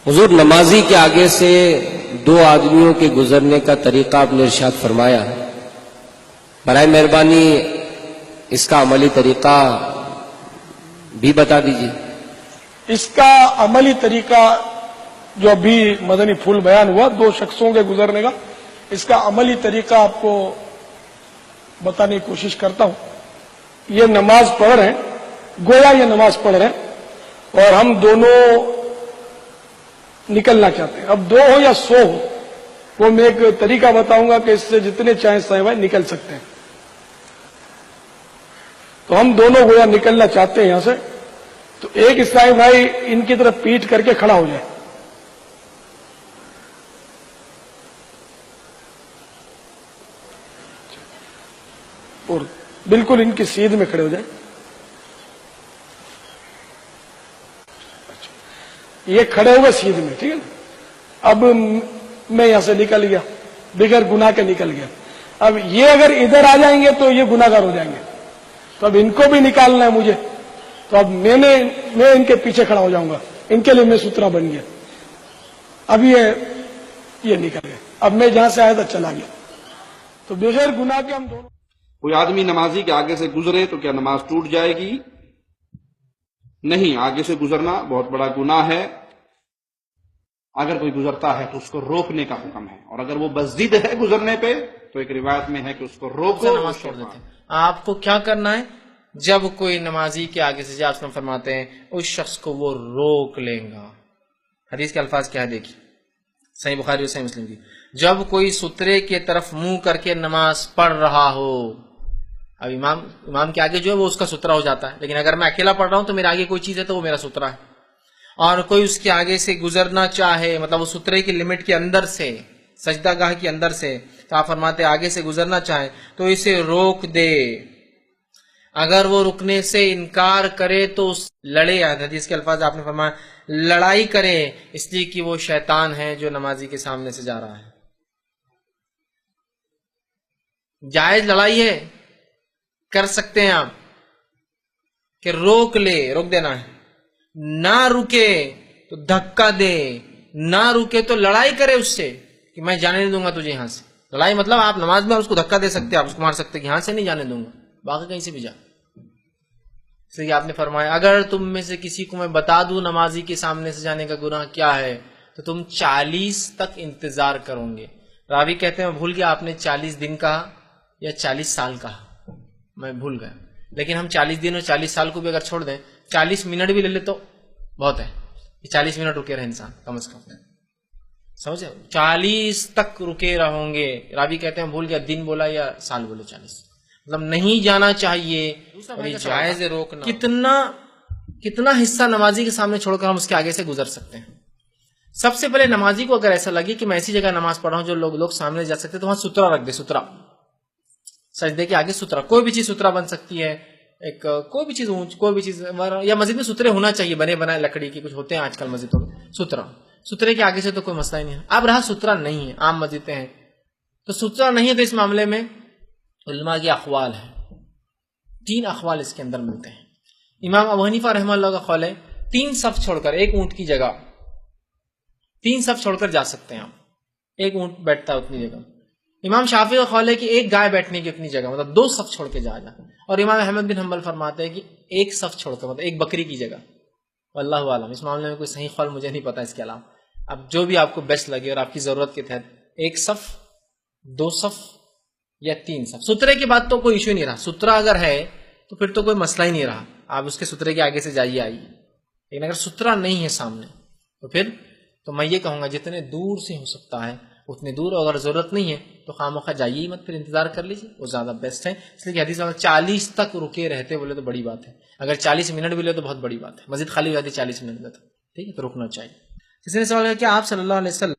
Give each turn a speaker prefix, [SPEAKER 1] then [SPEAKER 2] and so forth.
[SPEAKER 1] حضور نمازی کے آگے سے دو آدمیوں کے گزرنے کا طریقہ آپ نے ارشاد فرمایا، برائے مہربانی اس کا عملی طریقہ بھی بتا دیجیے۔
[SPEAKER 2] اس کا عملی طریقہ جو ابھی مدنی پھول بیان ہوا دو شخصوں کے گزرنے کا، اس کا عملی طریقہ آپ کو بتانے کی کوشش کرتا ہوں۔ یہ نماز پڑھ رہے ہیں، گویا یہ نماز پڑھ رہے ہیں اور ہم دونوں نکلنا چاہتے ہیں۔ اب دو ہو یا سو ہو، وہ میں ایک طریقہ بتاؤں گا کہ اس سے جتنے چاہیں صاحب بھائی نکل سکتے ہیں۔ تو ہم دونوں گویا نکلنا چاہتے ہیں یہاں سے، تو ایک عیسائی بھائی ان کی طرف پیٹ کر کے کھڑا ہو جائے، اور بالکل ان کی سیدھ میں کھڑے ہو جائیں۔ یہ کھڑے ہوئے سیدھ میں، ٹھیک ہے نا۔ اب میں یہاں سے نکل گیا، بغیر گناہ کے نکل گیا۔ اب یہ اگر ادھر آ جائیں گے تو یہ گناہ گار ہو جائیں گے، تو اب ان کو بھی نکالنا ہے مجھے، تو اب میں ان کے پیچھے کھڑا ہو جاؤں گا، ان کے لیے میں سترا بن گیا۔ اب یہ نکل گئے، اب میں جہاں سے آیا تھا چلا گیا، تو بغیر گناہ کے ہم دونوں۔
[SPEAKER 3] کوئی آدمی نمازی کے آگے سے گزرے تو کیا نماز ٹوٹ جائے گی؟ نہیں، آگے سے گزرنا بہت بڑا گناہ ہے۔ اگر کوئی گزرتا ہے تو اس کو روکنے کا حکم ہے، اور اگر وہ بضد ہے گزرنے پہ تو ایک روایت میں ہے کہ اس کو روکو۔
[SPEAKER 4] نماز چھوڑ دیتے ہیں۔ آپ کو کیا کرنا ہے؟ جب کوئی نمازی کے آگے سے جا آپ فرماتے ہیں اس شخص کو وہ روک لیں گا۔ حدیث کے الفاظ کیا ہے دیکھیے، صحیح بخاری اور صحیح مسلم کی، جب کوئی سترے کی طرف منہ کر کے نماز پڑھ رہا ہو۔ اب امام کے آگے جو ہے وہ اس کا سترا ہو جاتا ہے، لیکن اگر میں اکیلا پڑھ رہا ہوں تو میرے آگے کوئی چیز ہے تو وہ میرا سترا ہے۔ اور کوئی اس کے آگے سے گزرنا چاہے، مطلب وہ سترے کی لمٹ کے اندر سے، سجدہ گاہ کے اندر سے، تو آپ فرماتے ہیں آگے سے گزرنا چاہے تو اسے روک دے۔ اگر وہ رکنے سے انکار کرے تو لڑے، حدیث کے الفاظ آپ نے فرمایا لڑائی کرے، اس لیے کہ وہ شیطان ہے جو نمازی کے سامنے سے جا رہا ہے۔ جائز لڑائی ہے، کر سکتے ہیں آپ کہ روک لے، روک دینا ہے، نہ رکے تو دھکا دے، نہ رکے تو لڑائی کرے اس سے کہ میں جانے نہیں دوں گا تجھے یہاں سے۔ لڑائی مطلب آپ نماز میں اس کو دھکا دے سکتے ہیں، آپ اس کو مار سکتے ہیں کہ یہاں سے نہیں جانے دوں گا، باقی کہیں سے بھی جا۔ اس لیے آپ نے فرمایا اگر تم میں سے کسی کو میں بتا دوں نمازی کے سامنے سے جانے کا گناہ کیا ہے تو تم 40 تک انتظار کرو گے۔ راوی کہتے ہیں میں بھول گیا آپ نے 40 دن کہا یا 40 سال کہا، میں بھول گیا، لیکن ہم 40 دن اور 40 سال کو بھی اگر چھوڑ دیں، 40 منٹ بھی لے لے تو بہت ہے، 40 منٹ رکے رہے انسان کم از کم، سمجھے؟ 40 تک رکے رہوں گے۔ راوی کہتے ہیں بھول گیا دن بولا یا سال بولے، 40 مطلب نہیں جانا چاہیے، اور یہ جائز ہے روکنا۔ کتنا حصہ نمازی کے سامنے چھوڑ کر ہم اس کے آگے سے گزر سکتے ہیں؟ سب سے پہلے نمازی کو اگر ایسا لگے کہ میں ایسی جگہ نماز پڑھ رہا ہوں جو لوگ سامنے جا سکتے تو وہاں سترا رکھ دے، سترا، سجدے کے آگے سترا، کوئی بھی چیز سترا بن سکتی ہے، ایک کوئی بھی چیز اونچ، کوئی بھی چیز، یا مسجد میں سترے ہونا چاہیے، بنے بنائے لکڑی کے کچھ ہوتے ہیں آج کل مسجدوں میں، سترے کے آگے سے تو کوئی مسئلہ ہی نہیں ہے۔ اب رہا سترا نہیں ہے، عام مسجدیں ہیں تو سترا نہیں ہے، تو اس معاملے میں علماء کے اقوال ہیں، 3 اقوال اس کے اندر ملتے ہیں۔ امام ابو حنیفہ رحمہ اللہ کا قول ہے 3 صف چھوڑ کر، ایک اونٹ کی جگہ 3 صف چھوڑ کر جا سکتے ہیں آپ، ایک اونٹ بیٹھتا ہے اتنی جگہ۔ امام شافعی کا قول ہے کہ ایک گائے بیٹھنے کی اتنی جگہ، مطلب 2 صف چھوڑ کے جا۔ اور امام احمد بن حنبل فرماتے ہیں کہ ایک صف چھوڑ کر، مطلب ایک بکری کی جگہ۔ واللہ عالم، اس معاملے میں کوئی صحیح قول مجھے نہیں پتا اس کے علاوہ، اب جو بھی آپ کو بیسٹ لگے اور آپ کی ضرورت کے تحت، ایک صف، 2 صف یا 3 صف۔ سترے کی بات تو کوئی ایشو نہیں رہا، سترا اگر ہے تو پھر تو کوئی مسئلہ ہی نہیں رہا، آپ اس کے سترے کے آگے سے جائیے آئیے۔ لیکن اگر سترا نہیں ہے سامنے تو پھر تو میں یہ کہوں گا جتنے دور سے ہو سکتا ہے اتنے دور، اور اگر ضرورت نہیں ہے تو خامخواہ جائیے ہی مت، پھر انتظار کر لیجیے، وہ زیادہ بیسٹ ہے۔ اس لیے کہ حدیث میں 40 تک رکے رہتے بولے تو بڑی بات ہے، اگر 40 منٹ بھی لے تو بہت بڑی بات ہے، مسجد خالی ہو جاتی 40 منٹ میں تو ٹھیک ہے، تو رکنا چاہیے۔ کسی نے سوال کیا آپ صلی اللہ علیہ وسلم